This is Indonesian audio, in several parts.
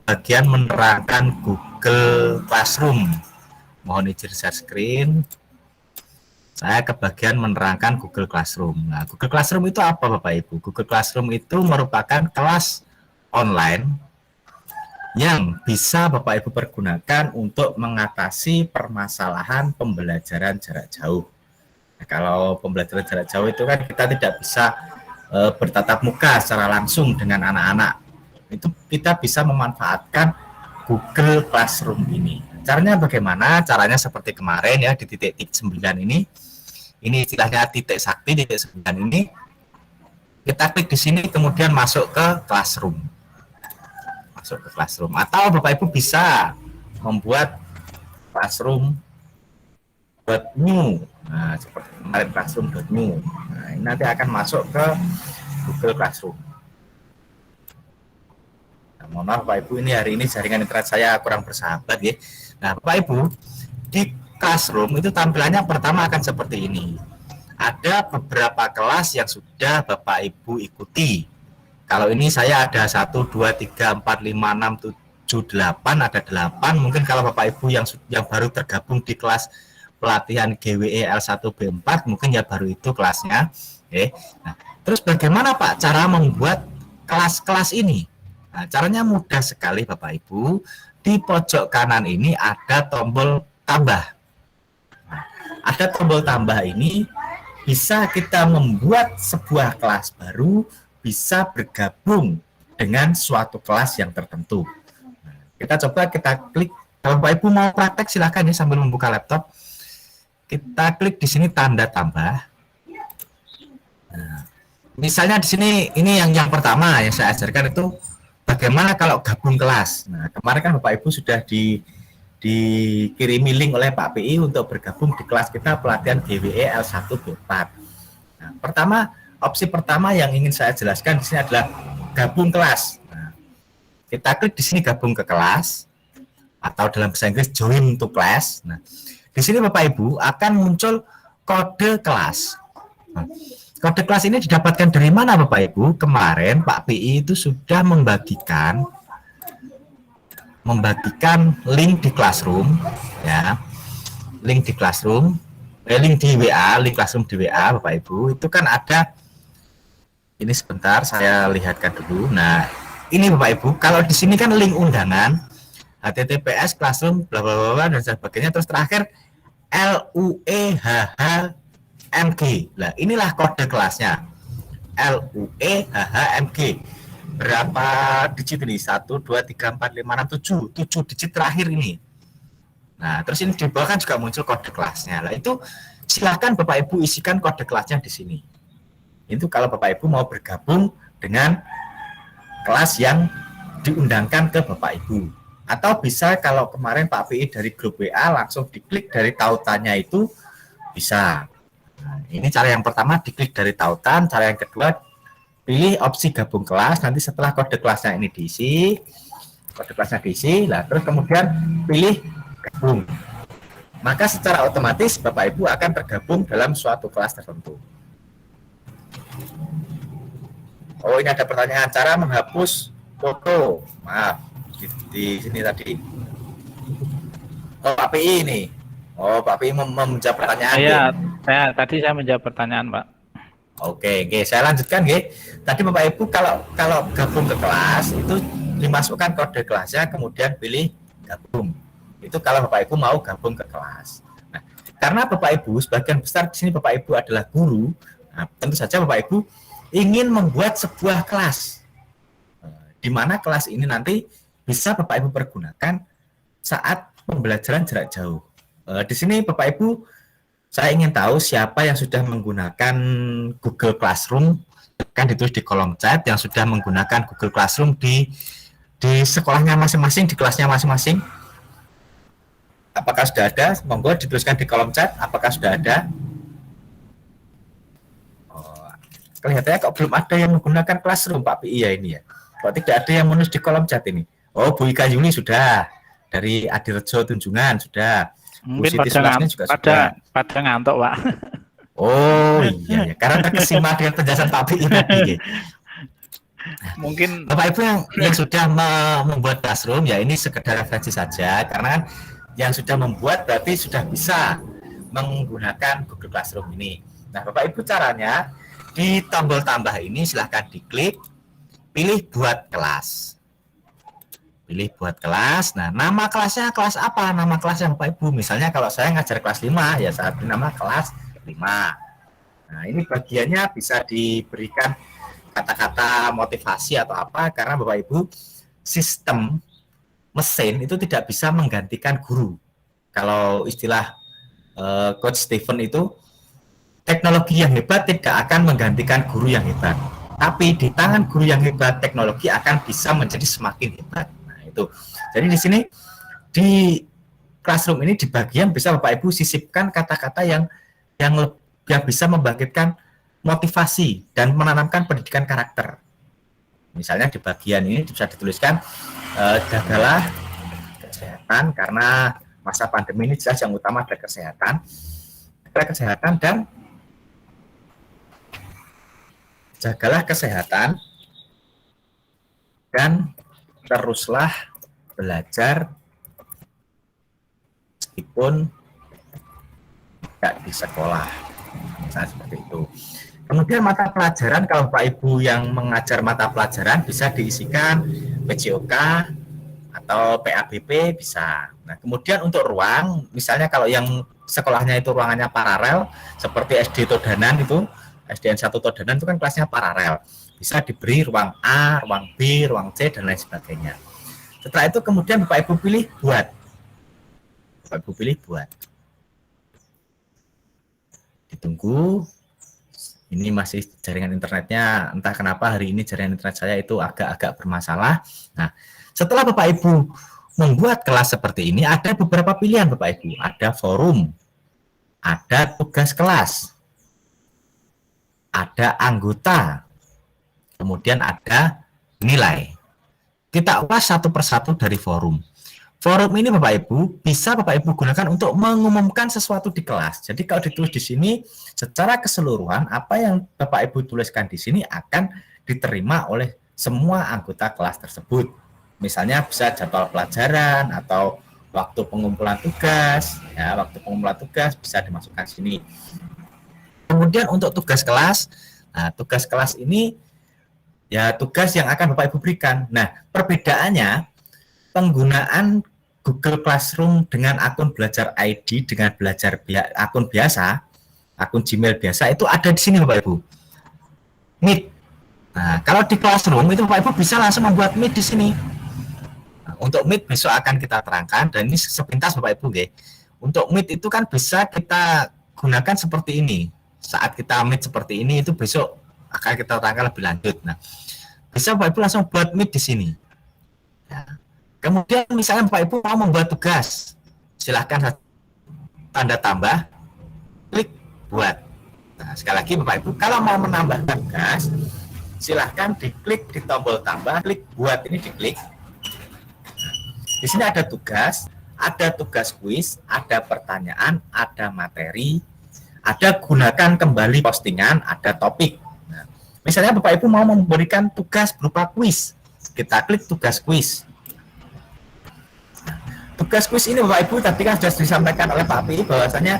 kebagian menerangkan Google Classroom. Mohon izin share screen. Saya kebagian menerangkan Google Classroom. Nah, Google Classroom itu apa Bapak Ibu? Google Classroom itu merupakan kelas online yang bisa Bapak Ibu pergunakan untuk mengatasi permasalahan pembelajaran jarak jauh. Nah, kalau pembelajaran jarak jauh itu kan kita tidak bisa bertatap muka secara langsung dengan anak-anak. Itu kita bisa memanfaatkan Google Classroom ini. Caranya bagaimana? Caranya seperti kemarin ya di titik 9 ini. Ini istilahnya titik sakti, titik 9 ini. Kita klik di sini kemudian masuk ke Classroom. Masuk ke Classroom. Atau Bapak Ibu bisa membuat Classroom .new. Nah, seperti kemarin Classroom.new. Nah, ini nanti akan masuk ke Google Classroom. Nah, mohon maaf Bapak Ibu, ini hari ini jaringan internet saya kurang bersahabat ya. Nah, Bapak Ibu, di Classroom itu tampilannya pertama akan seperti ini. Ada beberapa kelas yang sudah Bapak Ibu ikuti. Kalau ini saya ada 1, 2, 3, 4, 5, 6, 7, 8, ada 8. Mungkin kalau Bapak Ibu yang baru tergabung di kelas pelatihan GWE L1 B4, mungkin ya baru itu kelasnya. Oke. Nah, terus bagaimana Pak cara membuat kelas-kelas ini? Nah, caranya mudah sekali Bapak Ibu. Di pojok kanan ini ada tombol tambah. Nah, ada tombol tambah ini bisa kita membuat sebuah kelas baru, bisa bergabung dengan suatu kelas yang tertentu. Nah, kita klik. Kalau Bapak Ibu mau praktek silakan ya sambil membuka laptop. Kita klik di sini tanda tambah. Nah, misalnya di sini ini yang pertama yang saya ajarkan itu bagaimana kalau gabung kelas. Nah, kemarin kan Bapak Ibu sudah dikirimi link oleh Pak PI untuk bergabung di kelas kita pelatihan GWE L1 B4. Nah, opsi pertama yang ingin saya jelaskan di sini adalah gabung kelas. Nah, kita klik di sini gabung ke kelas atau dalam bahasa Inggris join to class. Nah, di sini Bapak Ibu akan muncul kode kelas. Nah, kode kelas ini didapatkan dari mana Bapak Ibu? Kemarin Pak PI itu sudah membagikan link di Classroom ya. Link di Classroom, link di WA, link Classroom di WA Bapak Ibu. Itu kan ada ini sebentar saya lihatkan dulu. Nah, ini Bapak Ibu, kalau di sini kan link undangan https classroom bla bla bla dan sebagainya, terus terakhir LUEHHMG. Nah, inilah kode kelasnya. LUEHHMG. Berapa digit ini? 1, 2, 3, 4, 5, 6, 7 digit terakhir ini. Nah, terus ini di bawah kan juga muncul kode kelasnya. Nah, itu silakan Bapak Ibu isikan kode kelasnya di sini. Itu kalau Bapak Ibu mau bergabung dengan kelas yang diundangkan ke Bapak Ibu. Atau bisa kalau kemarin Pak PI dari grup WA langsung diklik dari tautannya itu bisa. Nah, ini cara yang pertama diklik dari tautan, cara yang kedua pilih opsi gabung kelas, nanti setelah kode kelasnya ini diisi, nah terus kemudian pilih gabung. Maka secara otomatis Bapak Ibu akan tergabung dalam suatu kelas tertentu. Oh, ini ada pertanyaan, cara menghapus foto. Maaf, di sini tadi. Oh, Pak PI ini. Oh, Pak PI menjawab pertanyaan. Tadi saya menjawab pertanyaan, Pak. Oke, saya lanjutkan, G. Tadi Bapak Ibu kalau gabung ke kelas itu dimasukkan kode kelasnya, kemudian pilih gabung. Itu kalau Bapak Ibu mau gabung ke kelas. Nah, karena Bapak Ibu sebagian besar di sini Bapak Ibu adalah guru, nah, tentu saja Bapak Ibu ingin membuat sebuah kelas, di mana kelas ini nanti bisa Bapak Ibu pergunakan saat pembelajaran jarak jauh. Di sini Bapak Ibu, saya ingin tahu siapa yang sudah menggunakan Google Classroom, kan ditulis di kolom chat yang sudah menggunakan Google Classroom di sekolahnya masing-masing, di kelasnya masing-masing. Apakah sudah ada? Monggo dituliskan di kolom chat. Apakah sudah ada? Oh, kelihatannya kok belum ada yang menggunakan Classroom, Pak PI ya ini ya. Kok tidak ada yang menulis di kolom chat ini? Oh, Bu Ika Yuli sudah. Dari Adirejo Tunjungan sudah. Mungkin pada ngantuk, Pak. Oh iya, ya. Karena terkesima dengan penjelasan Pak PI tadi. Nah, Mungkin Bapak Ibu yang sudah membuat Classroom, ya ini sekedar referensi saja, karena kan yang sudah membuat berarti sudah bisa menggunakan Google Classroom ini. Nah, Bapak Ibu caranya di tombol tambah ini silahkan diklik, pilih buat kelas. Pilih buat kelas. Nah, nama kelasnya kelas apa? Nama kelas yang Bapak Ibu. Misalnya kalau saya ngajar kelas 5, ya saat ini nama kelas 5. Nah, ini bagiannya bisa diberikan kata-kata motivasi atau apa, karena Bapak Ibu sistem mesin itu tidak bisa menggantikan guru. Kalau istilah Coach Stephen itu, teknologi yang hebat tidak akan menggantikan guru yang hebat. Tapi di tangan guru yang hebat, teknologi akan bisa menjadi semakin hebat. Nah, itu. Jadi di sini di Classroom ini di bagian bisa Bapak Ibu sisipkan kata-kata yang bisa membangkitkan motivasi dan menanamkan pendidikan karakter. Misalnya di bagian ini bisa dituliskan jagalah kesehatan, karena masa pandemi ini jelas yang utama adalah kesehatan. Jagalah kesehatan dan teruslah belajar meskipun tidak di sekolah. Misalnya seperti itu. Kemudian mata pelajaran, kalau Pak Ibu yang mengajar mata pelajaran bisa diisikan PJOK atau PABP bisa. Nah, kemudian untuk ruang, misalnya kalau yang sekolahnya itu ruangannya paralel, seperti SD Todanan itu, SDN 1 Todanan itu kan kelasnya paralel. Bisa diberi ruang A, ruang B, ruang C, dan lain sebagainya. Setelah itu kemudian Bapak Ibu pilih buat. Bapak Ibu pilih buat. Ditunggu. Ini masih jaringan internetnya, entah kenapa hari ini jaringan internet saya itu agak-agak bermasalah. Nah, setelah Bapak Ibu membuat kelas seperti ini, ada beberapa pilihan Bapak Ibu. Ada forum, ada tugas kelas, ada anggota, kemudian ada nilai. Kita ulas satu persatu dari forum. Forum ini Bapak Ibu bisa Bapak Ibu gunakan untuk mengumumkan sesuatu di kelas. Jadi kalau ditulis di sini secara keseluruhan, apa yang Bapak Ibu tuliskan di sini akan diterima oleh semua anggota kelas tersebut. Misalnya bisa jadwal pelajaran atau waktu pengumpulan tugas. Ya, waktu pengumpulan tugas bisa dimasukkan sini. Kemudian untuk tugas kelas, nah tugas kelas ini ya tugas yang akan Bapak Ibu berikan. Nah, perbedaannya penggunaan Google Classroom dengan akun belajar ID dengan belajar akun biasa, akun Gmail biasa itu ada di sini Bapak Ibu. Meet. Nah, kalau di Classroom itu Bapak Ibu bisa langsung membuat Meet di sini. Nah, untuk Meet besok akan kita terangkan, dan ini sepintas Bapak Ibu, nggih. Untuk Meet itu kan bisa kita gunakan seperti ini. Saat kita Meet seperti ini itu besok akan kita terangkan lebih lanjut. Nah, bisa Bapak Ibu langsung buat Meet di sini. Ya. Kemudian misalnya Bapak Ibu mau membuat tugas, silahkan tanda tambah, klik buat. Nah, sekali lagi Bapak Ibu, kalau mau menambah tugas, silahkan diklik di tombol tambah, klik buat ini diklik. Di sini ada tugas kuis, ada pertanyaan, ada materi, ada gunakan kembali postingan, ada topik. Nah, misalnya Bapak Ibu mau memberikan tugas berupa kuis, kita klik tugas kuis. Tugas kuis ini Bapak Ibu tadi kan sudah disampaikan oleh Pak Pi bahwasanya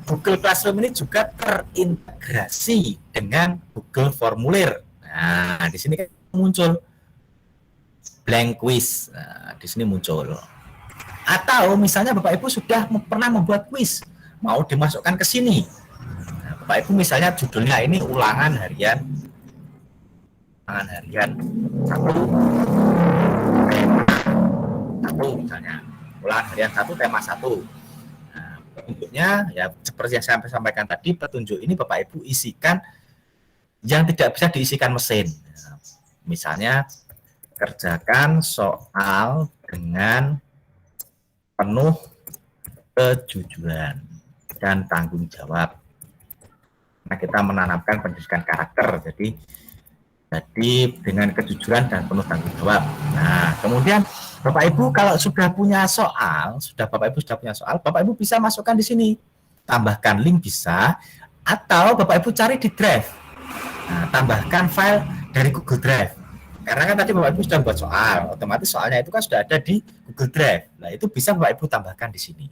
Google Classroom ini juga terintegrasi dengan Google Formulir. Nah, di sini kan muncul blank quiz. Nah, di sini muncul. Atau misalnya Bapak Ibu sudah pernah membuat kuis, mau dimasukkan ke sini. Nah, Bapak Ibu misalnya judulnya ini ulangan harian 1 misalnya, ulangan harian 1 tema 1. Nah, petunjuknya ya seperti yang saya sampaikan tadi, petunjuk ini Bapak Ibu isikan yang tidak bisa diisikan mesin. Nah, misalnya kerjakan soal dengan penuh kejujuran dan tanggung jawab. Nah, kita menanamkan pendidikan karakter, jadi dengan kejujuran dan penuh tanggung jawab. Nah, kemudian Bapak Ibu kalau sudah punya soal, Bapak Ibu bisa masukkan di sini. Tambahkan link bisa, atau Bapak Ibu cari di Drive. Nah, tambahkan file dari Google Drive. Karena kan tadi Bapak Ibu sudah buat soal, otomatis soalnya itu kan sudah ada di Google Drive. Nah, itu bisa Bapak Ibu tambahkan di sini.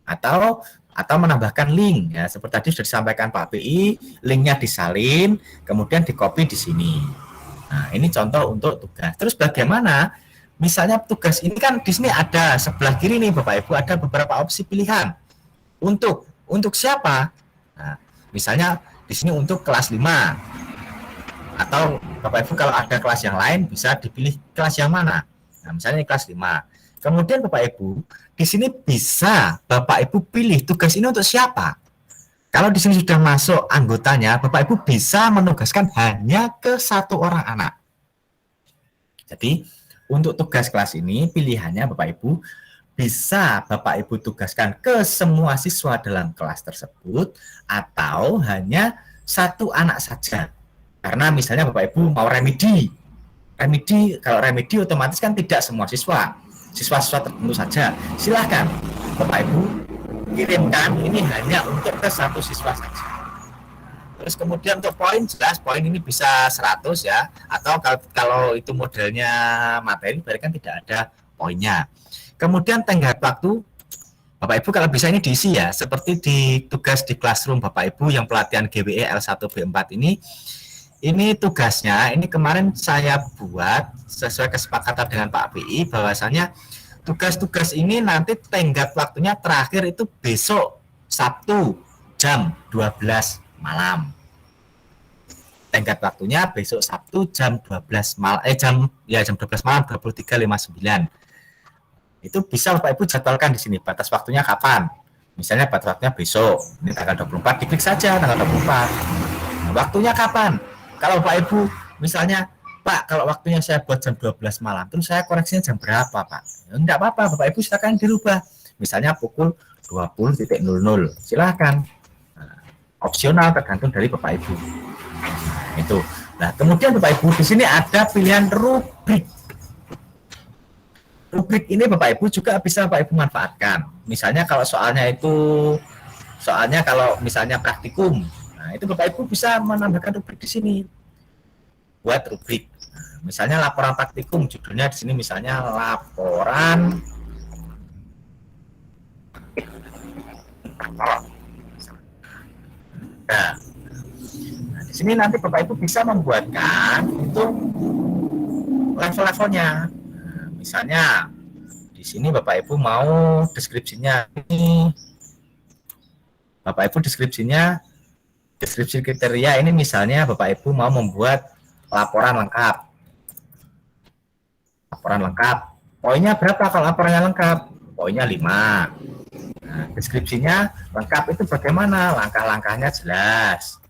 Atau menambahkan link ya, seperti tadi sudah disampaikan Pak PI, linknya disalin, kemudian di-copy di sini. Nah, ini contoh untuk tugas. Terus bagaimana? Misalnya tugas ini kan di sini ada sebelah kiri nih Bapak Ibu ada beberapa opsi pilihan. Untuk siapa? Nah, misalnya di sini untuk kelas 5. Atau Bapak Ibu kalau ada kelas yang lain bisa dipilih kelas yang mana. Nah, misalnya ini kelas 5. Kemudian Bapak Ibu, di sini bisa Bapak Ibu pilih tugas ini untuk siapa. Kalau di sini sudah masuk anggotanya, Bapak Ibu bisa menugaskan hanya ke 1 orang anak. Jadi, untuk tugas kelas ini pilihannya Bapak Ibu bisa Bapak Ibu tugaskan ke semua siswa dalam kelas tersebut atau hanya 1 anak saja. Karena misalnya Bapak Ibu mau remedi, kalau remedi otomatis kan tidak semua siswa-siswa tertentu saja. Silahkan Bapak Ibu kirimkan ini hanya untuk ke 1 siswa saja. Terus kemudian untuk poin, jelas poin ini bisa 100 ya, atau kalau itu modelnya materi berarti kan tidak ada poinnya. Kemudian tenggat waktu Bapak Ibu kalau bisa ini diisi ya, seperti di tugas di Classroom Bapak Ibu yang pelatihan GWE L1 B4 ini tugasnya, ini kemarin saya buat sesuai kesepakatan dengan Pak PI bahwasanya tugas-tugas ini nanti tenggat waktunya terakhir itu besok Sabtu jam 12 malam. Tenggat waktunya besok Sabtu jam 12 malam jam 12 malam 23.59. Itu bisa Bapak Ibu jadwalkan di sini batas waktunya kapan. Misalnya batas waktunya besok, ini tanggal 24, diklik saja tanggal 24. Nah, waktunya kapan? Kalau Bapak Ibu misalnya, Pak, kalau waktunya saya buat jam 12 malam, terus saya koreksinya jam berapa, Pak? Ya, enggak apa-apa, Bapak Ibu silakan dirubah. Misalnya pukul 20.00, silakan. Nah, opsional tergantung dari Bapak Ibu. Nah, itu. Nah, kemudian Bapak Ibu di sini ada pilihan rubrik. Rubrik ini Bapak Ibu juga bisa Bapak Ibu manfaatkan. Misalnya kalau soalnya kalau misalnya praktikum, nah, itu Bapak Ibu bisa menambahkan rubrik di sini. Buat rubrik. Nah, misalnya laporan praktikum, judulnya di sini misalnya laporan nah, di sini nanti Bapak Ibu bisa membuatkan untuk level-levelnya. Nah, misalnya di sini Bapak Ibu mau deskripsinya ini, Bapak Ibu deskripsi kriteria ini misalnya Bapak Ibu mau membuat laporan lengkap. Poinnya berapa kalau laporannya lengkap? Poinnya 5. Nah, deskripsinya lengkap itu bagaimana? Langkah-langkahnya jelas.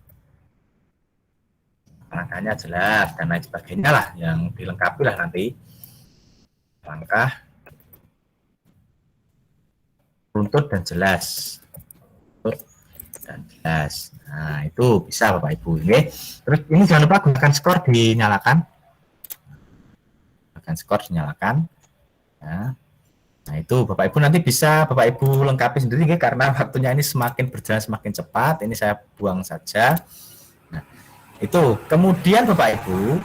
Dan lain sebagainya lah yang dilengkapi lah nanti. Langkah runtut dan jelas. Nah, itu bisa Bapak Ibu. Oke. Terus ini jangan lupa gunakan skor dinyalakan. Nah, itu Bapak Ibu nanti bisa Bapak Ibu lengkapi sendiri ya, karena waktunya ini semakin berjalan semakin cepat. Ini saya buang saja. Nah, itu. Kemudian Bapak Ibu,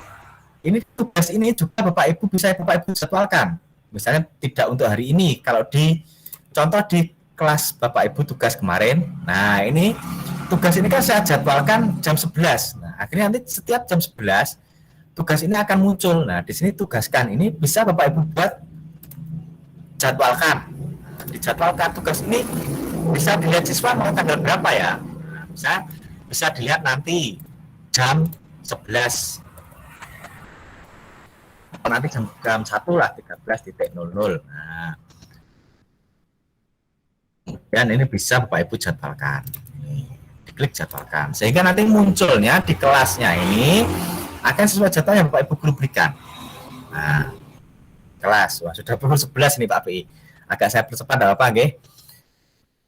ini tugas ini juga Bapak Ibu bisa Bapak Ibu jadwalkan. Misalnya tidak untuk hari ini, kalau di contoh di kelas Bapak Ibu tugas kemarin. Nah, ini tugas ini kan saya jadwalkan jam 11. Nah, akhirnya nanti setiap jam 11 tugas ini akan muncul. Nah, di sini tugaskan ini bisa Bapak Ibu buat jadwalkan. Dijadwalkan tugas ini bisa dilihat siswa mau tanggal berapa ya. Nah, bisa dilihat nanti jam 11. Atau nanti jam 1 lah 13.00. Nah, kemudian ini bisa Bapak Ibu jadwalkan. Diklik jadwalkan. Sehingga nanti munculnya di kelasnya ini akan sesuai jadwal yang Bapak Ibu berikan. Nah, kelas. Wah, sudah pukul 11 ini Pak PI. Agak saya percepat enggak apa-apa nggih.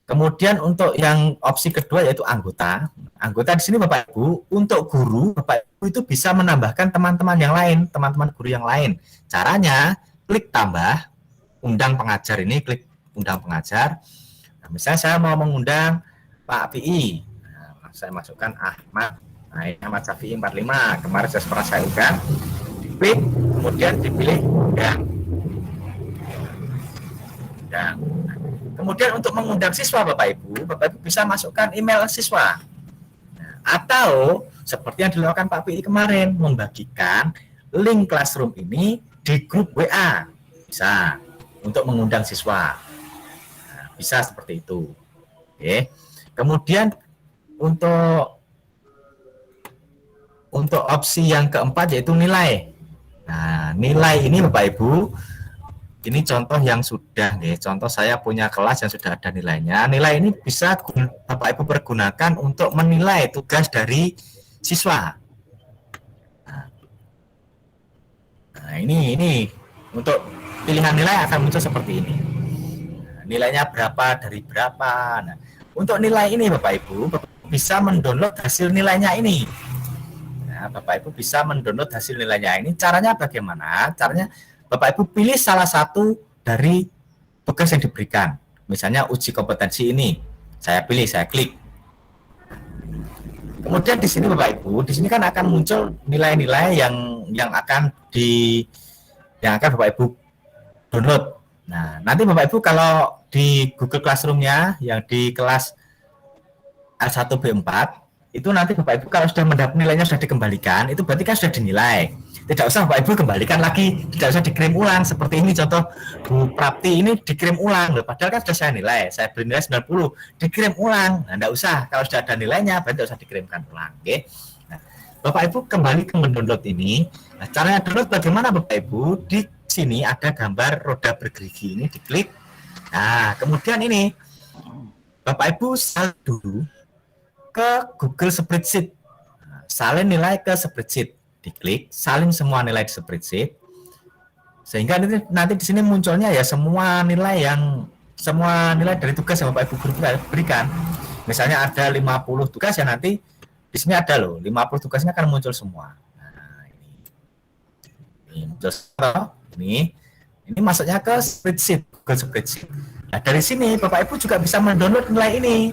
Kemudian untuk yang opsi kedua yaitu anggota. Anggota di sini Bapak Ibu, untuk guru Bapak Ibu itu bisa menambahkan teman-teman yang lain, teman-teman guru yang lain. Caranya klik tambah, undang pengajar ini, klik undang pengajar. Nah, misalnya saya mau mengundang Pak PI. Nah, saya masukkan Ahmad. Nah, ini Ahmad Syafi'i 45. Kemarin saya pernah saya undang. diklik, kemudian dipilih undang. Kemudian untuk mengundang siswa Bapak Ibu bisa masukkan email siswa. Atau seperti yang dilakukan Pak PI kemarin, membagikan link Classroom ini di grup WA. Bisa untuk mengundang siswa. Bisa seperti itu. Oke. Kemudian untuk opsi yang keempat yaitu nilai. Nah, nilai ini Bapak Ibu, ini contoh yang sudah nih. Contoh saya punya kelas yang sudah ada nilainya. Nilai ini bisa Bapak Ibu pergunakan untuk menilai tugas dari siswa. Nah, ini untuk pilihan nilai akan muncul seperti ini. Nilainya berapa dari berapa. Nah, untuk nilai ini Bapak Ibu bisa mendownload hasil nilainya ini. Nah, Bapak Ibu bisa mendownload hasil nilainya ini. Caranya bagaimana? Caranya Bapak Ibu pilih salah satu dari tugas yang diberikan. Misalnya uji kompetensi ini. Saya pilih, saya klik. Kemudian di sini Bapak Ibu, di sini kan akan muncul nilai-nilai yang akan Bapak Ibu download. Nah, nanti Bapak Ibu kalau di Google Classroom-nya yang di kelas L1B4 itu nanti Bapak Ibu kalau sudah mendapat nilainya sudah dikembalikan, itu berarti kan sudah dinilai. Tidak usah Bapak Ibu kembalikan lagi, tidak usah dikirim ulang. Seperti ini contoh Bu Prapti ini dikirim ulang, padahal kan sudah saya nilai, saya beri nilai 90, dikirim ulang. Nah, tidak usah, kalau sudah ada nilainya, berarti tidak usah dikirimkan ulang. Oke. Nah, Bapak Ibu kembali ke mendownload ini. Nah, caranya download bagaimana Bapak Ibu? Di sini ada gambar roda bergerigi ini, diklik. Nah, kemudian ini Bapak Ibu salin dulu ke Google Spreadsheet. Nah, salin nilai ke spreadsheet. Diklik, salin semua nilai di spreadsheet, sehingga nanti di sini munculnya ya semua nilai dari tugas yang Bapak Ibu berikan. Misalnya ada 50 tugas ya, nanti di sini ada loh 50 tugasnya akan muncul semua. Nah, ini muncul ini masuknya ke spreadsheet, Google Spreadsheet. Nah, dari sini Bapak Ibu juga bisa mendownload nilai ini.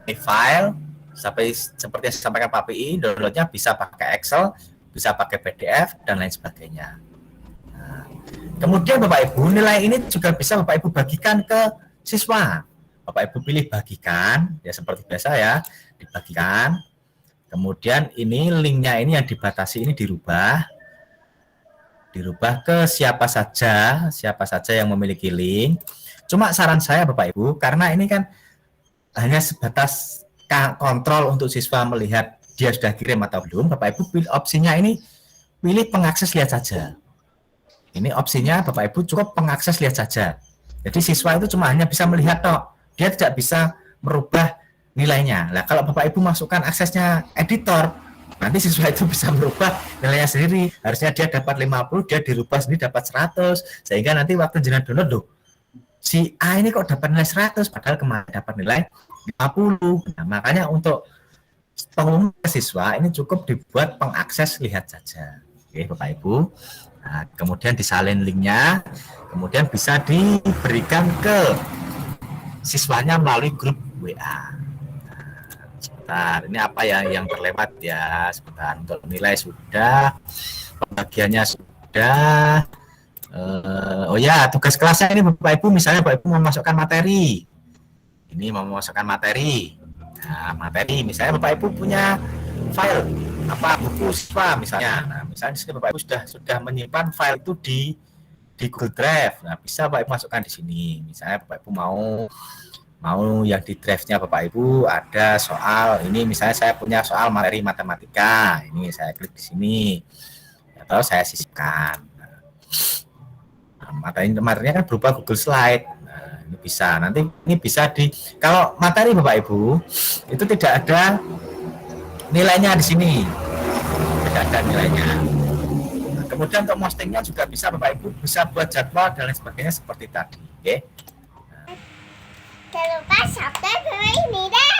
Ini file seperti yang saya sampaikan Pak PI, downloadnya bisa pakai Excel, bisa pakai PDF, dan lain sebagainya. Nah, kemudian Bapak Ibu, nilai ini juga bisa Bapak Ibu bagikan ke siswa. Bapak Ibu pilih bagikan, ya seperti biasa ya, dibagikan. Kemudian ini linknya ini yang dibatasi ini dirubah ke siapa saja yang memiliki link. Cuma saran saya Bapak Ibu, karena ini kan hanya sebatas kontrol untuk siswa melihat dia sudah kirim atau belum, Bapak Ibu pilih opsinya ini, pilih pengakses lihat saja. Ini opsinya Bapak Ibu cukup pengakses lihat saja. Jadi siswa itu cuma hanya bisa melihat toh, dia tidak bisa merubah nilainya. Nah, kalau Bapak Ibu masukkan aksesnya editor, nanti siswa itu bisa merubah nilainya sendiri. Harusnya dia dapat 50, dia dirubah sendiri dapat 100, sehingga nanti waktu jenengan download loh, si A ini kok dapat nilai 100, padahal kemarin dapat nilai 50. Nah, makanya untuk pengumuman siswa ini cukup dibuat pengakses lihat saja. Oke, Bapak Ibu. Nah, kemudian disalin linknya, kemudian bisa diberikan ke siswanya melalui grup WA. Nah, sebentar, ini apa ya yang terlewat ya? Sebentar, untuk nilai sudah, pembagiannya sudah. Oh ya, tugas kelasnya ini Bapak Ibu, misalnya Bapak Ibu memasukkan materi. Ini mau memasukkan materi. Nah, materi misalnya Bapak Ibu punya file buku siswa misalnya. Nah, misalnya di sini Bapak Ibu sudah menyimpan file itu di Google Drive. Nah, bisa Bapak Ibu masukkan di sini. Misalnya Bapak Ibu mau yang di drive-nya Bapak Ibu ada soal ini, misalnya saya punya soal materi matematika. Ini saya klik di sini. Atau saya sisipkan. Nah, materinya kan berupa Google Slide. Ini bisa, nanti ini bisa kalau materi Bapak Ibu itu tidak ada nilainya di sini, tidak ada nilainya. Nah, kemudian untuk postingnya juga bisa Bapak Ibu bisa buat jadwal dan lain sebagainya seperti tadi. Oke. Jangan lupa subscribe ini deh.